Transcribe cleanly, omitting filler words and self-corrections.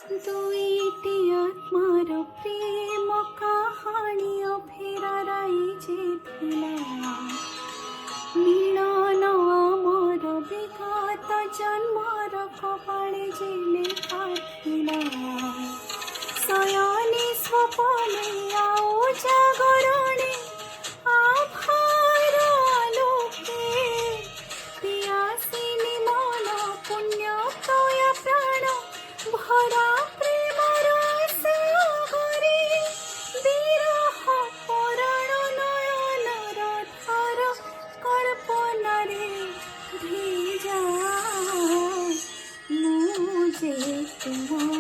দুইটি আত্মার প্রেম কাহানি ফেরারাই যে ଥିଲା মিলন আমার বিগত জন্মর কপালে যে লেখা ଥିଲା শয়নে স্বপনে আও জাগরণে আভার আলোকে পিয়াসিনী মন পুণ্য তয়া প্রাণ ভরা প্রেমর সাগরে বিরহ পরাণ নয়নর ধার কল্পনারে ভিজা মু যে তোমার